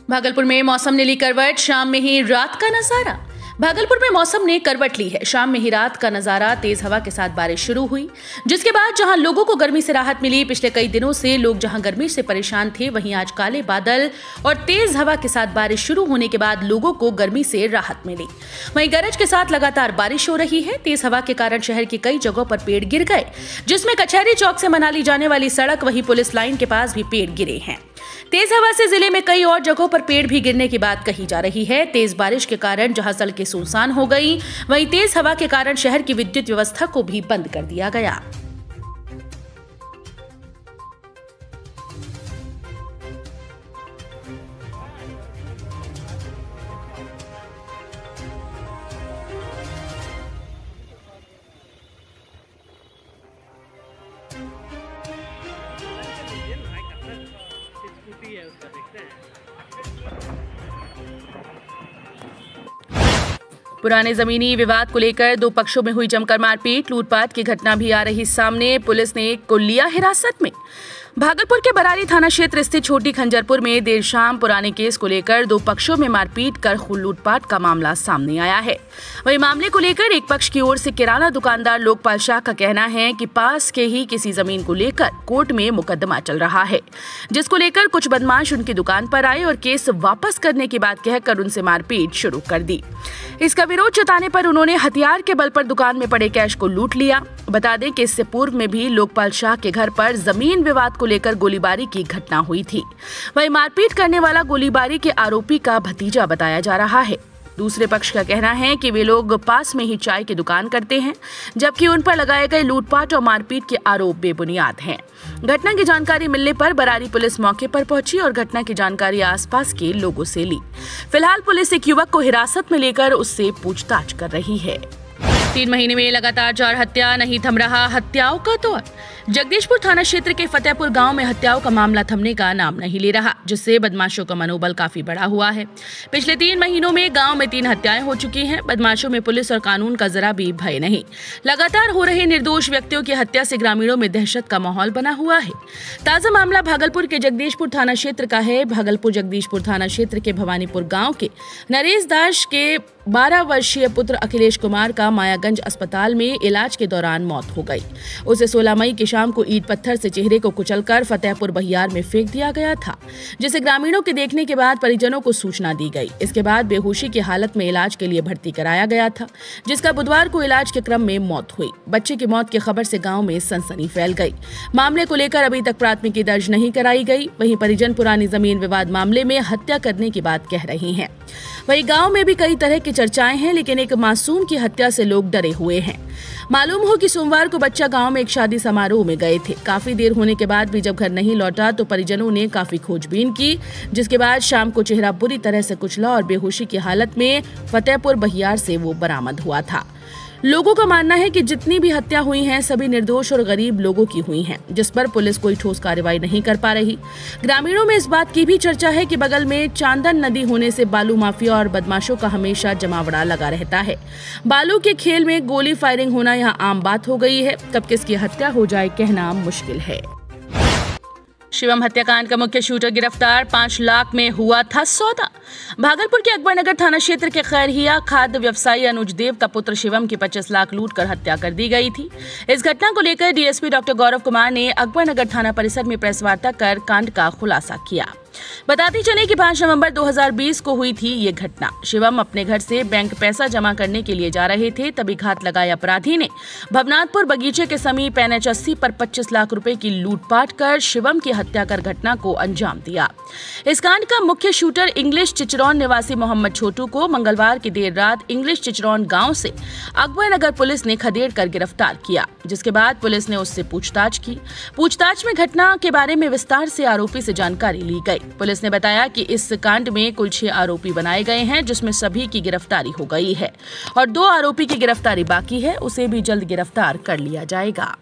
भागलपुर में मौसम ने ली करवट, शाम में ही रात का नजारा। भागलपुर में मौसम ने करवट ली है। शाम में ही रात का नजारा, तेज हवा के साथ बारिश शुरू हुई, जिसके बाद जहां लोगों को गर्मी से राहत मिली। पिछले कई दिनों से लोग जहां गर्मी से परेशान थे, वहीं आज काले बादल और तेज हवा के साथ बारिश शुरू होने के बाद लोगों को गर्मी से राहत मिली। वहीं गरज के साथ लगातार बारिश हो रही है। तेज हवा के कारण शहर की कई जगहों पर पेड़ गिर गए, जिसमें कचहरी चौक से मनाली जाने वाली सड़क, वहीं पुलिस लाइन के पास भी पेड़ गिरे हैं। तेज हवा से जिले में कई और जगहों पर पेड़ भी गिरने की बात कही जा रही है। तेज बारिश के कारण जहां सड़कें सुनसान हो गई, वहीं तेज हवा के कारण शहर की विद्युत व्यवस्था को भी बंद कर दिया गया। पुराने जमीनी विवाद को लेकर दो पक्षों में हुई जमकर मारपीट, लूटपाट की घटना भी आ रही सामने। पुलिस ने एक को लिया हिरासत में। भागलपुर के बरारी थाना क्षेत्र स्थित छोटी खंजरपुर में देर शाम पुराने केस को लेकर दो पक्षों में मारपीट कर लूटपाट का मामला सामने आया है। वहीं मामले को लेकर एक पक्ष की ओर से किराना दुकानदार लोकपाल शाह का कहना है कि पास के ही किसी जमीन को लेकर कोर्ट में मुकदमा चल रहा है, जिसको लेकर कुछ बदमाश उनकी दुकान पर आए और केस वापस करने की बात कहकर उनसे मारपीट शुरू कर दी। इसका विरोध जताने पर उन्होंने हथियार के बल पर दुकान में पड़े कैश को लूट लिया। बता दें कि इससे पूर्व में भी लोकपाल शाह के घर पर जमीन विवाद को लेकर गोलीबारी की घटना हुई थी। वहीं मारपीट करने वाला गोलीबारी के आरोपी का भतीजा बताया जा रहा है। दूसरे पक्ष का कहना है कि वे लोग पास में ही चाय की दुकान करते हैं, जबकि उन पर लगाए गए लूटपाट और मारपीट के आरोप बेबुनियाद हैं। घटना की जानकारी मिलने पर बरारी पुलिस मौके पर पहुंची और घटना की जानकारी आसपास के लोगों से ली। फिलहाल पुलिस एक युवक को हिरासत में लेकर उससे पूछताछ कर रही है। 3 महीने में लगातार 4 हत्या, नहीं थम रहा हत्याओं का दौर। जगदीशपुर थाना क्षेत्र के फतेहपुर गांव में हत्याओं का मामला थमने का नाम नहीं ले रहा, जिससे बदमाशों का मनोबल काफी बढ़ा हुआ है। पिछले 3 महीनों में गांव में 3 हत्याएं हो चुकी हैं। बदमाशों में पुलिस और कानून का जरा भी भय नहीं। लगातार हो रहे निर्दोष व्यक्तियों की हत्या से ग्रामीणों में दहशत का माहौल बना हुआ है। ताजा मामला भागलपुर के जगदीशपुर थाना क्षेत्र का है। भागलपुर जगदीशपुर थाना क्षेत्र के भवानीपुर गाँव के नरेश दास के 12 वर्षीय पुत्र अखिलेश कुमार का मायागंज अस्पताल में इलाज के दौरान मौत हो गई। उसे 16 मई की शाम को ईंट पत्थर से चेहरे को कुचलकर फतेहपुर बहियार में फेंक दिया गया था, जिसे ग्रामीणों के देखने के बाद परिजनों को सूचना दी गई। इसके बाद बेहोशी की हालत में इलाज के लिए भर्ती कराया गया था, जिसका बुधवार को इलाज के क्रम में मौत हुई। बच्चे की मौत की खबर से गाँव में सनसनी फैल गई। मामले को लेकर अभी तक प्राथमिकी दर्ज नहीं कराई गई। वहीं परिजन पुरानी जमीन विवाद मामले में हत्या करने की बात कह रही हैं। वहीं गांव में भी कई तरह की चर्चाएं हैं, लेकिन एक मासूम की हत्या से लोग डरे हुए हैं। मालूम हो कि सोमवार को बच्चा गांव में एक शादी समारोह में गए थे। काफी देर होने के बाद भी जब घर नहीं लौटा तो परिजनों ने काफी खोजबीन की, जिसके बाद शाम को चेहरा बुरी तरह से कुचला और बेहोशी की हालत में फतेहपुर बहियार से वो बरामद हुआ था। लोगों का मानना है कि जितनी भी हत्या हुई हैं, सभी निर्दोष और गरीब लोगों की हुई हैं, जिस पर पुलिस कोई ठोस कार्रवाई नहीं कर पा रही। ग्रामीणों में इस बात की भी चर्चा है कि बगल में चांदन नदी होने से बालू माफिया और बदमाशों का हमेशा जमावड़ा लगा रहता है। बालू के खेल में गोली फायरिंग होना यहां आम बात हो गई है। कब किसकी हत्या हो जाए कहना मुश्किल है। शिवम हत्याकांड का मुख्य शूटर गिरफ्तार, 5 लाख में हुआ था सौदा। भागलपुर के अकबरनगर थाना क्षेत्र के खैरिया खाद्य व्यवसायी अनुज देव का पुत्र शिवम की 25 लाख लूटकर हत्या कर दी गई थी। इस घटना को लेकर डीएसपी डॉक्टर गौरव कुमार ने अकबरनगर थाना परिसर में प्रेस वार्ता कर कांड का खुलासा किया। बताती चले कि 5 नवंबर 2020 को हुई थी ये घटना। शिवम अपने घर से बैंक पैसा जमा करने के लिए जा रहे थे, तभी घात लगाए अपराधी ने भवनाथपुर बगीचे के समीप NH 80 पर 25 लाख रुपए की लूटपाट कर शिवम की हत्या कर घटना को अंजाम दिया। इस कांड का मुख्य शूटर इंग्लिश चिचरौन निवासी मोहम्मद छोटू को मंगलवार की देर रात इंग्लिश चिचरौन गांव से अकबरनगर पुलिस ने खदेड़ कर गिरफ्तार किया, जिसके बाद पुलिस ने उससे पूछताछ की। पूछताछ में घटना के बारे में विस्तार से आरोपी से जानकारी ली गई। पुलिस ने बताया कि इस कांड में कुल 6 आरोपी बनाए गए हैं, जिसमें सभी की गिरफ्तारी हो गई है और 2 आरोपी की गिरफ्तारी बाकी है, उसे भी जल्द गिरफ्तार कर लिया जाएगा।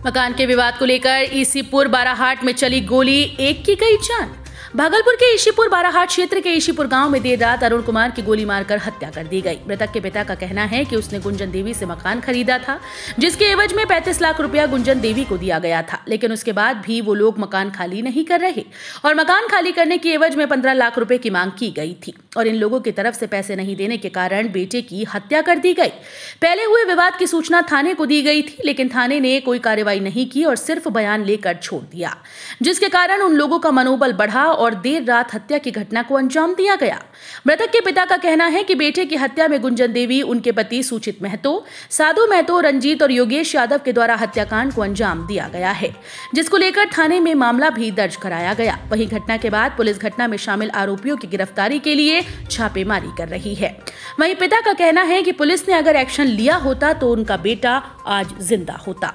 मकान के विवाद को लेकर ईसीपुर बाराहाट में चली गोली, एक की गई जान। भागलपुर के ईशीपुर बाराहाट क्षेत्र के ईशीपुर गांव में देर रात अरुण कुमार की गोली मारकर हत्या कर दी गई। मृतक के पिता का कहना है कि उसने गुंजन देवी से मकान खरीदा था, जिसके एवज में 35 लाख रुपया गुंजन देवी को दिया गया था, लेकिन उसके बाद भी वो लोग मकान खाली नहीं कर रहे और मकान खाली करने की एवज में 15 लाख रुपए की मांग की गई थी और इन लोगों की तरफ से पैसे नहीं देने के कारण बेटे की हत्या कर दी गई। पहले हुए विवाद की सूचना थाने को दी गई थी, लेकिन थाने ने कोई कार्रवाई नहीं की और सिर्फ बयान लेकर छोड़ दिया, जिसके कारण उन लोगों का मनोबल बढ़ा और देर रात हत्या की घटना को अंजाम दिया गया। मृतक के पिता का कहना है कि बेटे की हत्या में गुंजन देवी, उनके पति सूचित महतो, साधु महतो, रंजीत और योगेश यादव के द्वारा हत्याकांड को अंजाम दिया गया है, जिसको लेकर थाने में मामला भी दर्ज कराया गया। वहीं घटना के बाद पुलिस घटना में शामिल आरोपियों की गिरफ्तारी के लिए छापेमारी कर रही है। वहीं पिता का कहना है कि पुलिस ने अगर एक्शन लिया होता तो उनका बेटा आज जिंदा होता।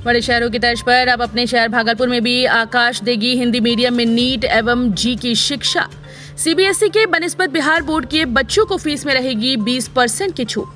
बड़े शहरों की तर्ज पर अब अपने शहर भागलपुर में भी आकाश देगी हिंदी मीडियम में नीट एवं जी की शिक्षा। सीबीएसई के बनिस्बत बिहार बोर्ड के बच्चों को फीस में रहेगी 20% की छूट।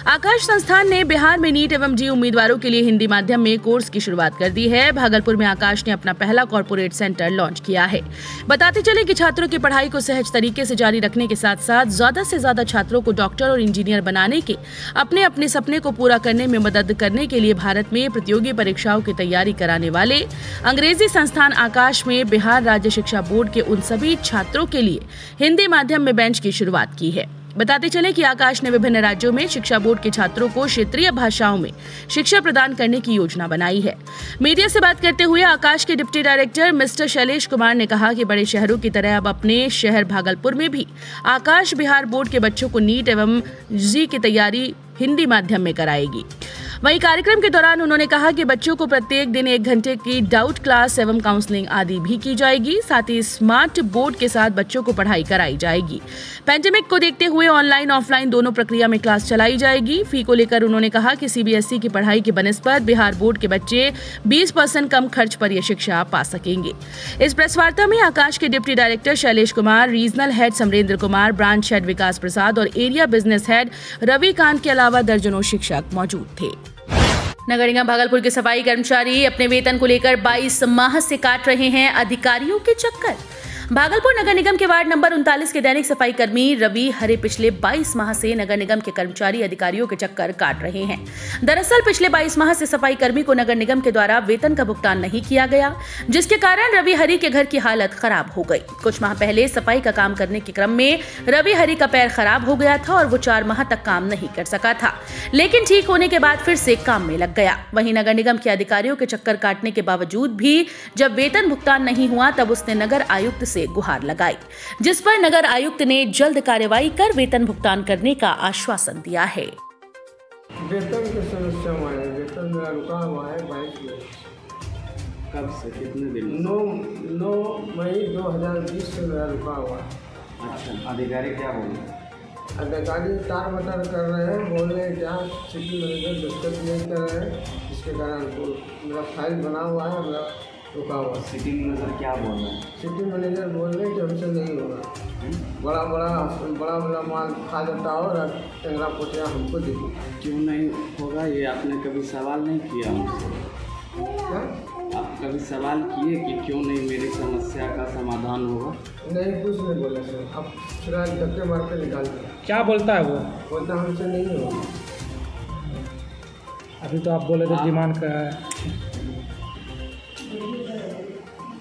आकाश संस्थान ने बिहार में नीट एवं जी उम्मीदवारों के लिए हिंदी माध्यम में कोर्स की शुरुआत कर दी है। भागलपुर में आकाश ने अपना पहला कॉर्पोरेट सेंटर लॉन्च किया है। बताते चले कि छात्रों की पढ़ाई को सहज तरीके से जारी रखने के साथ साथ ज्यादा से ज्यादा छात्रों को डॉक्टर और इंजीनियर बनाने के अपने अपने सपने को पूरा करने में मदद करने के लिए भारत में प्रतियोगी परीक्षाओं की तैयारी कराने वाले अंग्रेजी संस्थान आकाश में बिहार राज्य शिक्षा बोर्ड के उन सभी छात्रों के लिए हिंदी माध्यम में बेंच की शुरुआत की है। बताते चले कि आकाश ने विभिन्न राज्यों में शिक्षा बोर्ड के छात्रों को क्षेत्रीय भाषाओं में शिक्षा प्रदान करने की योजना बनाई है। मीडिया से बात करते हुए आकाश के deputy director mister Shailesh Kumar ने कहा कि बड़े शहरों की तरह अब अपने शहर भागलपुर में भी आकाश बिहार बोर्ड के बच्चों को नीट एवं जी की तैयारी हिंदी माध्यम में कराएगी। वहीं कार्यक्रम के दौरान उन्होंने कहा कि बच्चों को प्रत्येक दिन 1 घंटे की डाउट क्लास एवं काउंसलिंग आदि भी की जाएगी। साथ ही स्मार्ट बोर्ड के साथ बच्चों को पढ़ाई कराई जाएगी। पैंडेमिक को देखते हुए ऑनलाइन ऑफलाइन दोनों प्रक्रिया में क्लास चलाई जाएगी। फी को लेकर उन्होंने कहा कि सीबीएसई की पढ़ाई की बनिस्बत बिहार बोर्ड के बच्चे 20% कम खर्च पर यह शिक्षा पा सकेंगे। इस प्रेस वार्ता में आकाश के deputy director Shailesh Kumar, regional head Samrendra Kumar, branch head Vikas Prasad और एरिया बिजनेस हेड रविकांत के अलावा दर्जनों शिक्षक मौजूद थे। नगर निगम भागलपुर के सफाई कर्मचारी अपने वेतन को लेकर 22 माह से काट रहे हैं अधिकारियों के चक्कर। भागलपुर नगर निगम के वार्ड नंबर 39 के दैनिक सफाई कर्मी रवि हरे पिछले 22 माह से नगर निगम के कर्मचारी अधिकारियों के चक्कर काट रहे हैं। दरअसल पिछले 22 माह से सफाई कर्मी को नगर निगम के द्वारा वेतन का भुगतान नहीं किया गया, जिसके कारण रवि हरि के घर की हालत खराब हो गई। कुछ माह पहले सफाई का काम करने के क्रम में रवि हरि का पैर खराब हो गया था और वो 4 माह तक काम नहीं कर सका था, लेकिन ठीक होने के बाद फिर से काम में लग गया। वहीं नगर निगम के अधिकारियों के चक्कर काटने के बावजूद भी जब वेतन भुगतान नहीं हुआ तब उसने नगर आयुक्त से गुहार लगाई, जिस पर नगर आयुक्त ने जल्द कार्रवाई कर वेतन भुगतान करने का आश्वासन दिया है। वेतन की समस्या है, वेतन मेरा रुका हुआ है 22 में। कब से कितने दिन? 9 मई 2020 से मेरा रुका हुआ है। अच्छा, अधिकारी क्या बोले? अधिकारी तार बतर कर रहे हैं, बोल रहे हैं क्या सिटी मैनेजर दस्तखत नहीं कर रहे हैं, जिसके कारण मेरा फाइल बना हुआ है, मेरा रुका हुआ। सिटी मैनेजर क्या बोल रहे हैं? सिटी मैनेजर बोल रहे हैं कि हमसे नहीं होगा, बड़ा माल खा जाता हो और टेंगरा पोटिया हमको दे। क्यों नहीं होगा ये आपने कभी सवाल नहीं किया हमसे? क्या आप कभी सवाल किए कि क्यों नहीं मेरी समस्या का समाधान होगा? नहीं, कुछ नहीं बोला सर। अब फिलहाल धक्के मार के निकाल दिया। क्या बोलता है वो? बोलता हमसे नहीं होगा। अभी तो आप बोले थे डिमांड का है।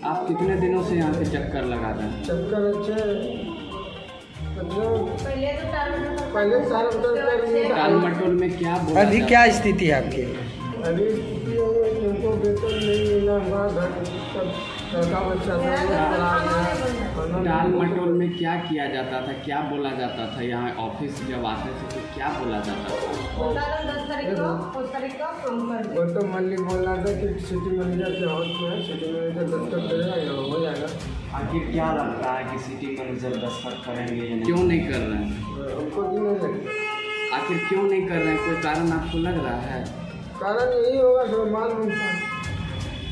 आप कितने दिनों से यहाँ पे चक्कर लगा रहे हैं? चक्कर अच्छे पहले सारे टाल मटोल में क्या बोला? अभी क्या स्थिति है आपकी? अभी तुमको वेतन नहीं मिला हुआ, घर सब लड़का बच्चा टाल मटोल में क्या किया जाता था, क्या बोला जाता था? यहाँ ऑफिस जब आते थे तो क्या बोला जाता था? गौतम मल्लिक बोल रहा था कि सिटी मैनेजर के हाथ में है, सिटी मैनेजर दस्तखत करेगा, यहाँ हो जाएगा। आखिर क्या लगता है कि सिटी मैनेजर दस्तखत करेंगे या नहीं? क्यों नहीं कर रहे हैं? हमको भी नहीं लगता। आखिर क्यों नहीं कर रहे हैं? कोई कारण आपको लग रहा है? कारण यही होगा सर, माल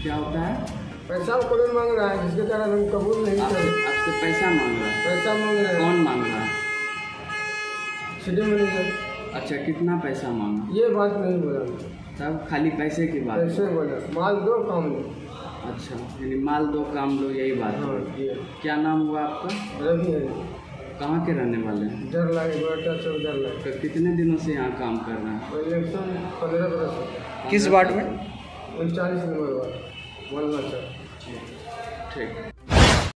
क्या होता है? पैसा कौन मांग रहा है, जिसके कारण हम कबूल नहीं कर रहे। आपसे पैसा मांग रहा है? पैसा मांग रहे हैं। कौन मांग रहा है? City manager. अच्छा, कितना पैसा मांगा? ये बात नहीं बोला, तब खाली पैसे की बात? पैसे बोला, माल दो काम दो। अच्छा, यानी माल दो काम लो, यही बात है। हाँ ये क्या नाम हुआ आपका? रवि है, कहाँ के रहने वाले हैं? डर लगे, बड़ा चौक डर लगे। तो कितने दिनों से यहाँ काम कर रहे हैं? इलेक्शन 15 बरस हो, किस वार्ड में? 39 नंबर वार्ड, मोहल्ला चौक। ठीक।